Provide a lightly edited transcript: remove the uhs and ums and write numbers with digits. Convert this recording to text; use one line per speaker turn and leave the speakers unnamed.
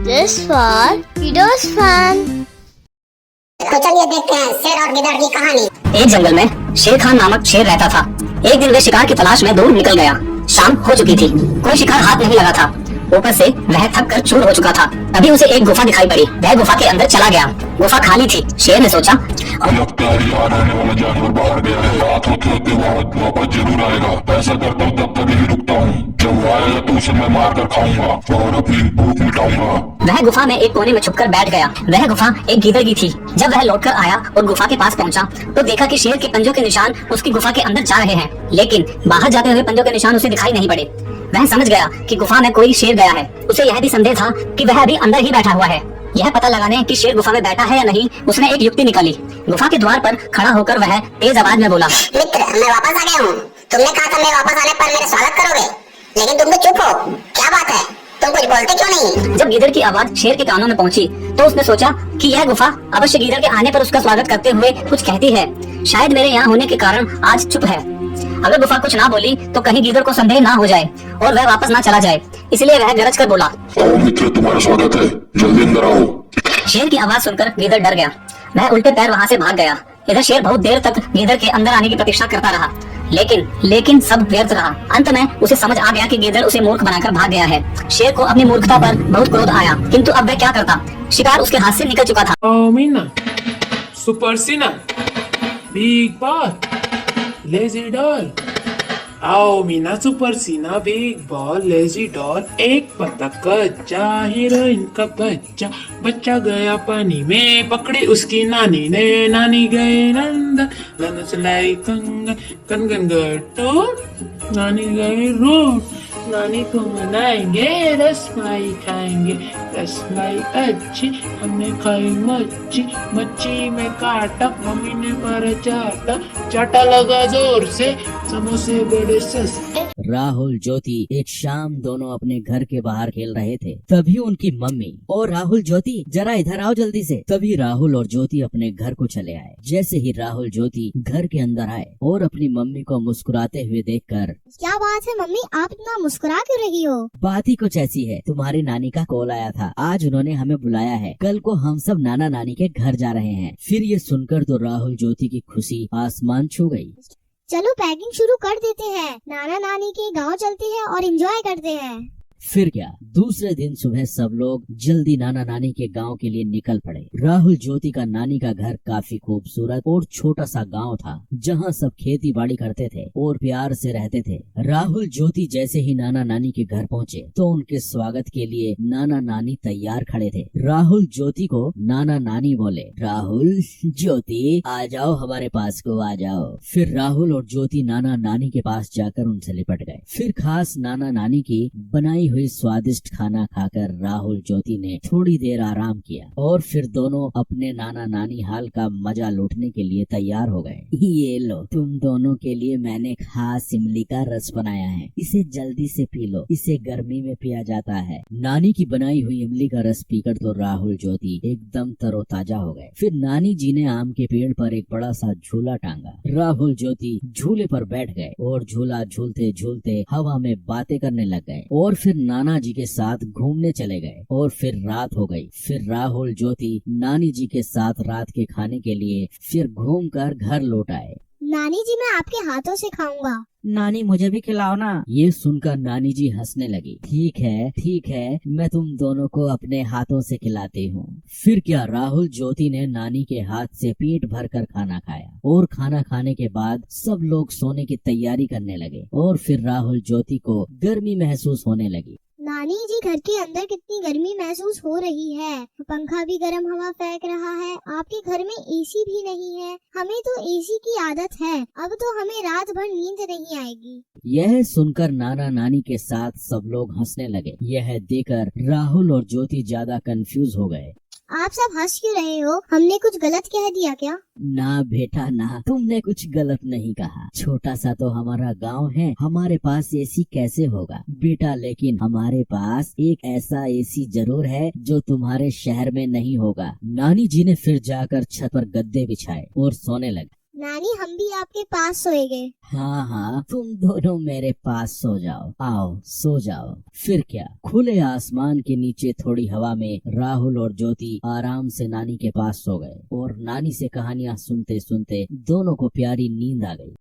This for Kido's fan.
तो चलिए देखते हैं शेर और गिद्ध की कहानी।
एक जंगल में शेर खान नामक शेर रहता था। एक दिन वे शिकार की तलाश में दूर निकल गया। शाम हो चुकी थी, कोई शिकार हाथ नहीं लगा था। ऊपर से वह थक कर चूर हो चुका था। तभी उसे एक गुफा दिखाई पड़ी। वह गुफा के अंदर चला गया। गुफा खाली थी। शेर ने सोचा,
लगता है यहाँ रहने वाला जानवर बाहर गया है। रात होते होते वापस जरूर आएगा। ऐसा करता हूँ, तब तक ही रुकता हूँ। जब वो आएगा तो उसे मैं मार कर खाऊंगा और अपनी भूख मिटाऊंगा।
वह गुफा में एक कोने में छुपकर बैठ गया। वह गुफा एक गीदड़ की थी। जब वह लौटकर आया और गुफा के पास पहुंचा तो देखा कि शेर के पंजों के निशान उसकी गुफा के अंदर जा रहे हैं, लेकिन बाहर जाते हुए पंजों के निशान उसे दिखाई नहीं पड़े। वह समझ गया कि गुफा में कोई शेर गया है। उसे यह भी संदेह था कि वह अभी अंदर ही बैठा हुआ है। यह पता लगाने कि शेर गुफा में बैठा है या नहीं, उसने एक युक्ति निकाली। गुफा के द्वार पर खड़ा होकर वह तेज आवाज में बोला,
मित्र, मैं वापस आ गया हूँ। तुमने कहा था मैं वापस आने पर मेरा स्वागत करोगे, लेकिन तुम तो चुप हो। क्या बात है, तुम कुछ बोलते क्यों नहीं?
जब गीदड़ की आवाज शेर के कानों में पहुंची तो उसने सोचा कि यह गुफा अवश्य गीदड़ के आने पर उसका स्वागत करते हुए कुछ कहती है। शायद मेरे यहाँ होने के कारण आज चुप है। अगर गुफा कुछ ना बोली तो कहीं गीदड़ को संदेह ना हो जाए और वह वापस ना चला जाए। इसलिए वह गरज कर बोला,
आओ मित्र, तुम्हारा स्वागत है, जल्दी अंदर आओ।
शेर की आवाज सुनकर गीदड़ डर गया। वह उल्टे पैर वहाँ से भाग गया। इधर शेर बहुत देर तक गीदड़ के अंदर आने की प्रतीक्षा करता रहा, लेकिन सब व्यर्थ रहा। अंत में उसे समझ आ गया कि गीदड़ उसे मूर्ख बनाकर भाग गया है। शेर को अपनी मूर्खता पर बहुत क्रोध आया, किंतु अब वह क्या करता। शिकार उसके हाथ से निकल चुका था।
मीना, सुपर सीना, बिग बॉल, लेजी डॉल। आओ मीना, सुपर सीना, बिग बॉल, लेजी डॉल। एक पता कच्चा हीरोइन का बच्चा, बच्चा गया पानी में, पकड़ी उसकी नानी ने। नानी गई लंदन, लंदन से लाई कंगन, कंगन गए टूर, नानी गई रोड। नानी को मनाएंगे, रसमाई खाएंगे, रसमाई अच्छी, हमने खाई मच्छी, मच्छी में काटा, मम्मी ने मारा चाटा, चाटा लगा जोर से, समोसे बड़े सस्ते।
राहुल ज्योति एक शाम दोनों अपने घर के बाहर खेल रहे थे। तभी उनकी मम्मी और राहुल ज्योति, जरा इधर आओ जल्दी से। तभी राहुल और ज्योति अपने घर को चले आए। जैसे ही राहुल ज्योति घर के अंदर आए और अपनी मम्मी को मुस्कुराते हुए देखकर,
क्या बात है मम्मी, आप इतना मुस्कुरा क्यों रही हो?
बात ही कुछ ऐसी है, तुम्हारी नानी का कॉल आया था। आज उन्होंने हमें बुलाया है। कल को हम सब नाना नानी के घर जा रहे हैं। फिर ये सुनकर तो राहुल ज्योति की खुशी आसमान छू गई।
चलो पैकिंग शुरू कर देते हैं, नाना नानी के गांव चलते हैं और एंजॉय करते हैं।
फिर क्या, दूसरे दिन सुबह सब लोग जल्दी नाना नानी के गांव के लिए निकल पड़े। राहुल ज्योति का नानी का घर काफी खूबसूरत और छोटा सा गांव था, जहां सब खेती बाड़ी करते थे और प्यार से रहते थे। राहुल ज्योति जैसे ही नाना नानी के घर पहुंचे तो उनके स्वागत के लिए नाना नानी तैयार खड़े थे। राहुल ज्योति को नाना नानी बोले, राहुल ज्योति आ जाओ, हमारे पास को आ जाओ। फिर राहुल और ज्योति नाना नानी के पास जाकर उनसे लिपट गए। फिर खास नाना नानी की बनाई हुई स्वादिष्ट खाना खाकर राहुल ज्योति ने थोड़ी देर आराम किया और फिर दोनों अपने नाना नानी हाल का मजा लूटने के लिए तैयार हो गए। ये लो, तुम दोनों के लिए मैंने खास इमली का रस बनाया है, इसे जल्दी से पी लो, इसे गर्मी में पिया जाता है। नानी की बनाई हुई इमली का रस पीकर तो राहुल ज्योति एकदम तरोताजा हो गए। फिर नानी जी ने आम के पेड़ पर एक बड़ा सा झूला टांगा। राहुल ज्योति झूले पर बैठ गए और झूला झूलते झूलते हवा में बातें करने लग गए और फिर नाना जी के साथ घूमने चले गए। और फिर रात हो गई। फिर राहुल ज्योति नानी जी के साथ रात के खाने के लिए फिर घूमकर घर लौट आए।
नानी जी, मैं आपके हाथों से खाऊंगा।
नानी मुझे भी खिलाओ ना। ये सुनकर नानी जी हंसने लगी। ठीक है, मैं तुम दोनों को अपने हाथों से खिलाती हूँ। फिर क्या, राहुल ज्योति ने नानी के हाथ से पेट भर कर खाना खाया और खाना खाने के बाद सब लोग सोने की तैयारी करने लगे और फिर राहुल ज्योति को गर्मी महसूस होने लगी।
नानी जी, घर के अंदर कितनी गर्मी महसूस हो रही है। पंखा भी गर्म हवा फेंक रहा है। आपके घर में एसी भी नहीं है। हमें तो एसी की आदत है, अब तो हमें रात भर नींद नहीं आएगी।
यह सुनकर नाना नानी के साथ सब लोग हंसने लगे। यह देखकर राहुल और ज्योति ज्यादा कंफ्यूज हो गए।
आप सब हंस क्यों रहे हो? हमने कुछ गलत कह दिया क्या?
ना बेटा ना, तुमने कुछ गलत नहीं कहा। छोटा सा तो हमारा गांव है, हमारे पास एसी कैसे होगा बेटा, लेकिन हमारे पास एक ऐसा एसी जरूर है जो तुम्हारे शहर में नहीं होगा। नानी जी ने फिर जाकर छत पर गद्दे बिछाए और सोने लगे।
नानी हम भी आपके पास सोएंगे।
हाँ हाँ, तुम दोनों मेरे पास सो जाओ। आओ सो जाओ। फिर क्या, खुले आसमान के नीचे थोड़ी हवा में राहुल और ज्योति आराम से नानी के पास सो गए और नानी से कहानियां सुनते सुनते दोनों को प्यारी नींद आ गई।